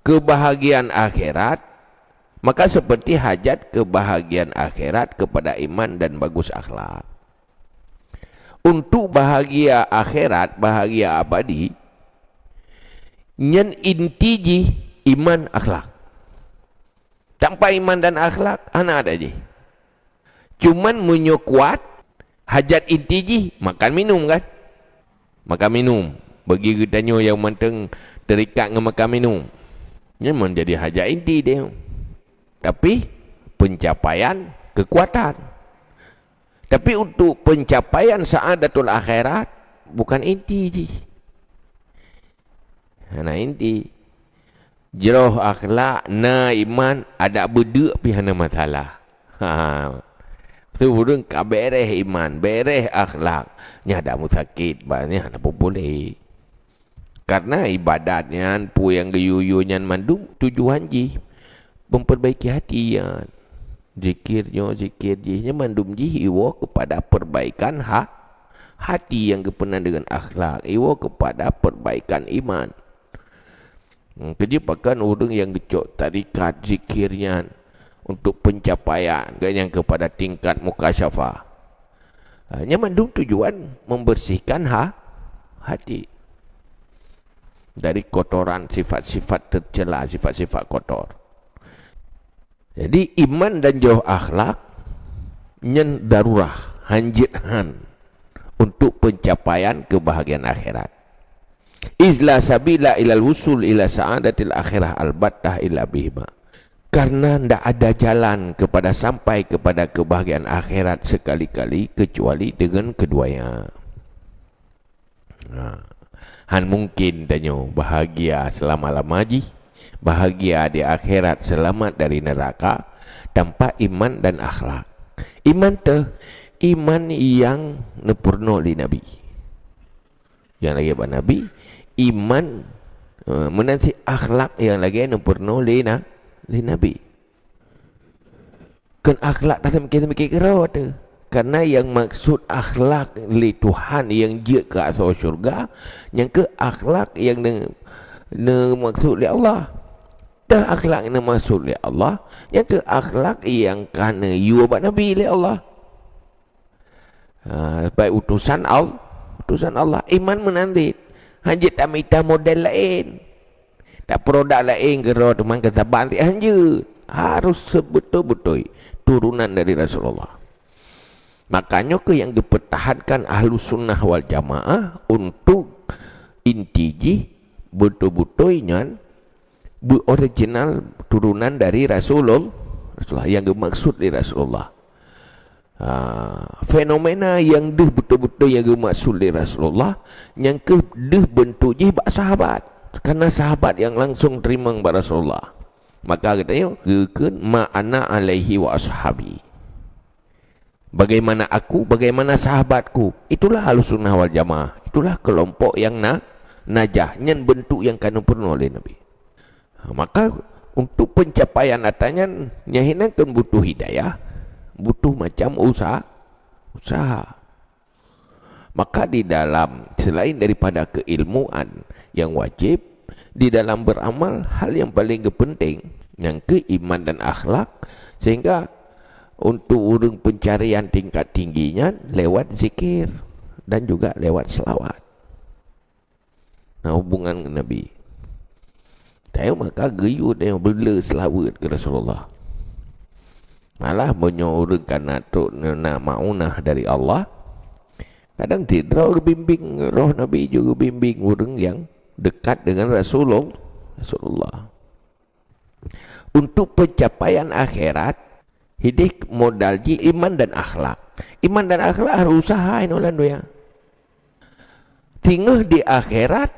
kebahagiaan akhirat, maka seperti hajat kebahagiaan akhirat kepada iman dan bagus akhlak. Untuk bahagia akhirat, bahagia abadi, nyen intiji iman akhlak. Tanpa iman dan akhlak, anak ada je. Cuman munyo kuat, hajat intiji, makan minum kan? Makan minum. Bagi gedanyo yang menteng terikat dengan makan minum. Ini menjadi hajat inti dia. Tapi pencapaian kekuatan. Tapi untuk pencapaian saadatul akhirat bukan inti je. Nah inti jeroh akhlak na iman ada beduk pihana masalah. Tu burung kabereh iman, bereh akhlak. Nya ada musakit banyak apa boleh. Karena ibadatnya pu yang geyuyunya mandung tujuan ji memperbaiki hati ya. Zikirnya mandum ji iwo kepada perbaikan hati yang kepenan dengan akhlak, iwo kepada perbaikan iman. Kejipakan orang yang gecok tarikat zikirnya untuk pencapaian yang kepada tingkat mukasyafah. Hanya mandung tujuan membersihkan hati dari kotoran sifat-sifat tercela, sifat-sifat kotor. Jadi iman dan jauh akhlak nyen darurah hanjithan untuk pencapaian kebahagiaan akhirat. Izla sabila ilal wusul ila sa'adatil akhirah albattah illa bihima. Karena tidak ada jalan kepada sampai kepada kebahagiaan akhirat sekali-kali kecuali dengan keduanya. Han mungkin danyo bahagia selama-lama ji, bahagia di akhirat, selamat dari neraka tanpa iman dan akhlak. Iman iman yang nepurno li Nabi. Yang lagi apa Nabi? Iman menansi akhlak yang lagi nepurno li Nabi. Kan akhlak dalam kita mikir kira tu. Karena yang maksud akhlak li Tuhan yang dia ke asal syurga, yang ke akhlak yang maksud li Allah. Dah akhlak yang maksud li Allah, yang ke akhlak yang kerana you abad Nabi li Allah. Baik utusan Allah, iman menanti. Hanya tak minta model lain. Tak produk lain kira teman kata bantik hanya harus sebetul-betul turunan dari Rasulullah. Makanya ke yang dipertahankan ahlu sunnah wal jamaah untuk intiji betul-betulnya original turunan dari Rasulullah yang dimaksud dari Rasulullah. Fenomena yang betul-betul yang dimaksud dari Rasulullah yang ke bentuk je bak sahabat. Karena sahabat yang langsung terima kepada Rasulullah. Maka katanya gekeun ma ana alaihi wa ashabi. Bagaimana aku, bagaimana sahabatku. Itulah Ahlussunnah wal Jamaah. Itulah kelompok yang najah, nyen bentuk yang kanu pernah oleh Nabi. Maka untuk pencapaian atanya nyahinan kan butuh hidayah, butuh macam usaha. Maka di dalam selain daripada keilmuan yang wajib, di dalam beramal hal yang paling penting yang keiman dan akhlak, sehingga untuk orang pencarian tingkat tingginya lewat zikir dan juga lewat selawat. Nah, hubungan dengan Nabi. Tahu maka geyu dia bela selawat ke Rasulullah. Malah banyak orang kan nak maunah dari Allah. Kadang tidak bimbing roh Nabi juga bimbing orang yang dekat dengan Rasulullah. Untuk pencapaian akhirat hidik modal ji iman dan akhlak. Iman dan akhlak harus usaha inolan doya. Tinggal di akhirat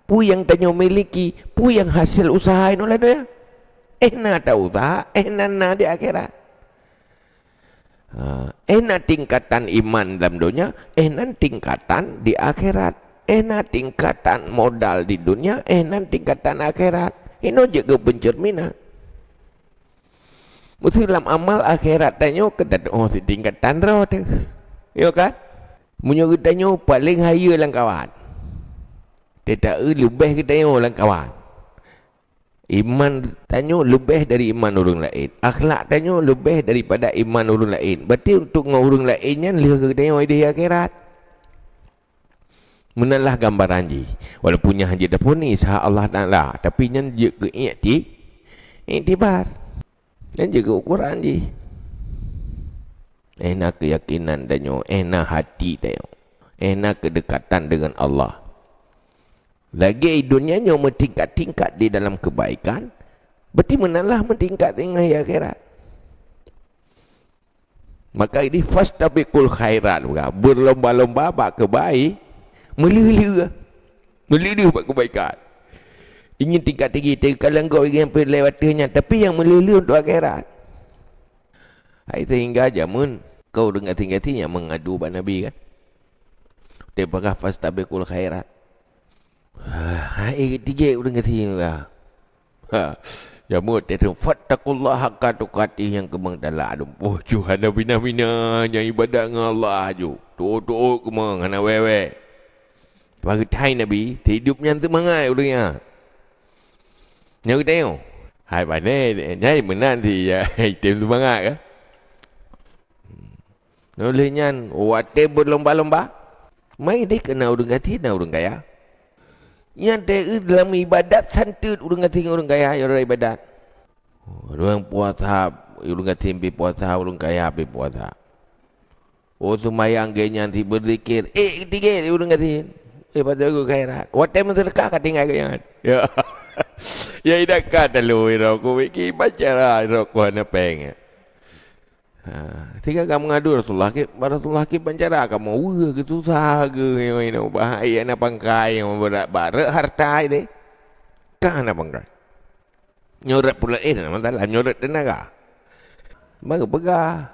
pu yang tanya miliki, pu yang hasil usaha inolan doya. Na tak usaha, na di akhirat. Na tingkatan iman dalam dunia, na tingkatan di akhirat. Na tingkatan modal di dunia, na tingkatan akhirat. Ini juga pencerminan. Mesti dalam amal akhirat tanya ketat si tingkatan roh tu. Ya kan? Munyo tanya paling haya lang kawan. Tidak lebih kita lang kawan. Iman tanya lebih dari iman orang lain. Akhlak tanya lebih daripada iman orang lain. Berarti untuk orang lain yang lihat tengok di akhirat. Menalah gambaran ji. Walaupun yang haji dapur ni sah Allah Ta'ala. Tapi yang juga iktibar. Dan juga ukuran ji. Enak keyakinan tanya. Enak hati tanya. Enak kedekatan dengan Allah. Lagi dunianya mentingkat-tingkat di dalam kebaikan, berarti menalah mentingkat dengan akhirat. Maka ini fastabiqul khairat, berlomba-lomba buat kebaik, melulu buat kebaikan. Ingin tingkat tinggi, kalau engkau ingin lewatnya, tapi yang melulu untuk akhirat. Hai sehingga jamun kau dengar tingkat-tinggi yang mengadu pada Nabi kan. Daripada fastabiqul khairat. Tiga orang kata lah. Ya mut dia tu fattakullah haqqa tuqatih yang kemang dalam. Oh Tuhan bina-bina yang ibadat dengan Allah ju. Tu kemang ana wewe. Bagi thai Nabi hidupnya semangat orangnya. Nhớ teo. Hai bà này nhảy menan thì tìm semangat ke? Nulisnya wate berlomba-lomba. Mai dia kena orang kata orang kaya. Yang dia dalam ibadat santut orang kata orang kaya orang ibadat. Orang puasa orang kata pergi puasa orang kaya pergi puasa. Oh semayang genya nanti berzikir. Tiga orang kata. Pada aku kaya. Waktu mensedekah kata ingat gaya. Ya. Ya tidak kata lu aku fikir baca lah aku hanya pengen. Sehingga kamu ngadu Rasulullah ke pancara kamu ke susah ke yang bahaya nak pangkai yang berat harta ini kan nak pangkai nyoret pula masalah nyoret tenaga baru pegah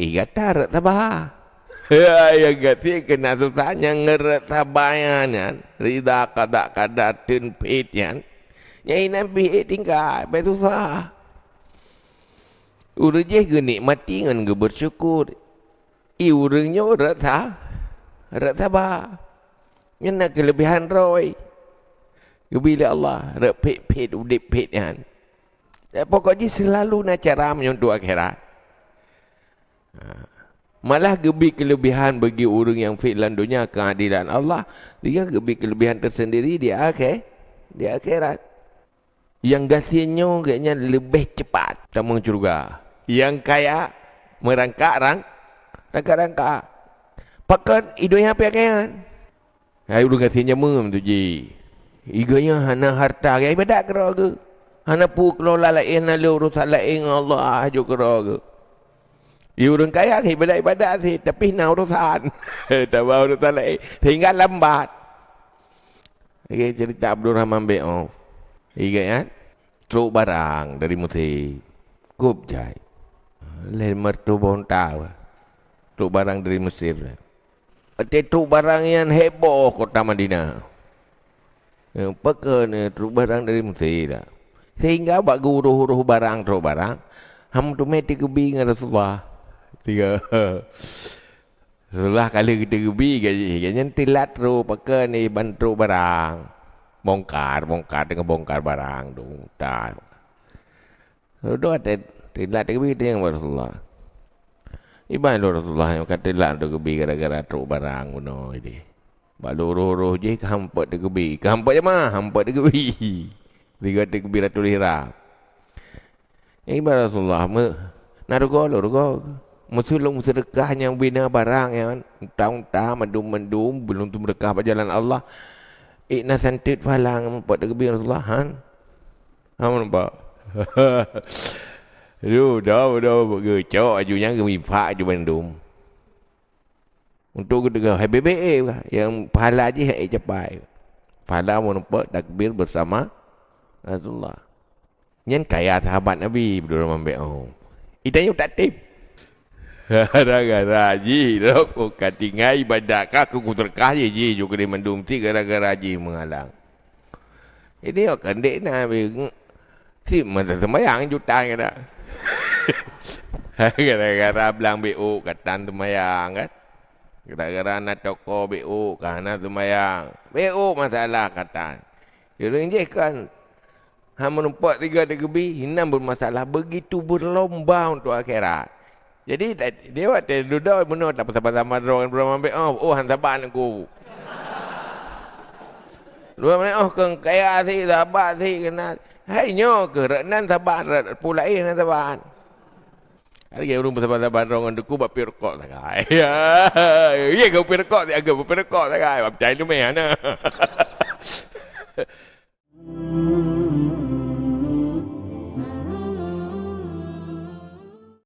gatar tabah yang gati kena susahnya ngeret tabayan rida kada tin pityan nyai nabi tinggal betusah. Orang je nikmati dengan bersyukur. Orangnya rak sabar. Yang nak kelebihan roy. Bila Allah rak pet udip pet kan. Pokoknya selalu nak cara menyentuh akhirat. Malah gebi kelebihan bagi orang yang fi'lan dunia keadilan Allah. Dia gebi kelebihan tersendiri di akhirat. Yang gasinya kayaknya lebih cepat. Tamang curga. Yang kaya merangkak. Pakat hidupnya apa kan? Hai udah kasihnya mem tu ji. Iganya hana harta ya ibadat kera ke? Hana pu kelola lain lalu urusan lain Allah ajo kera ke? Orang kaya ibadat sih tapi nak urusan. Tak mau urusan lain sehingga lambat. Okay, cerita Abdul Rahman Be'of. Ingat kan? Truk barang dari Mesir. Kup jai. Lemar tu bontau. Truk barang dari Mesir. Truk barang yang heboh kota Madinah. Pakai truk barang dari Mesir. Sehingga bak guru barang truk barang. Ham tu mesti kebi dengan Rasulullah. Tiga. Rasulullah kali kita kebi gaji tilat truk pakai ni bantu barang. Bongkar dengan bongkar barang tu. Dah. Sudah tilat kebi dengan Rasulullah. Iban Rasulullah yang kata tilat tu kebi gara-gara truk barang kuno ini. Balu je hampat tu kebi. Hampat je mah, hampat tu kebi. Tiga tu kebi Ratul Hira. Iban Rasulullah nak rugo. Musulung sedekah yang bina barang yang tahun mendum belum tu berkah berjalan Allah. Ikna santit falang empat kebi Rasulullah han. Nampak. Dah gecok ajunya gemifak aju bandum. Untuk kedua HBBA yang pahala je hai capai. Pahala menumpak takbir bersama Rasulullah. Yang kaya sahabat Nabi Abdul Rahman Be'of. Itanya tak tip. Gara-gara ji rok katingai badakah ku terkah ji juga di mendum ti gara-gara ji menghalang. Ini akan dek na si masa sembahyang juta kata. Gara-gara belang BO katan sembahyang kan. Gara-gara nak toko BO karena sembahyang. BO masalah katan. Yang je kan menumpak 3 degree, hinam bermasalah. Begitu berlomba untuk akhirat. Jadi dia waktu duduk benar tak sabar-sabar orang belum ambil. Oh han sabar aku. Dua mana keng kaya si sabar si kena. Hai nyo ke renan sabar pulai nan sabar. Hari belum sabar-sabar orang deku bab pirkok sangai. Ya, kau pirkok dia agak pirkok sangai. Bab cai tu meh ana.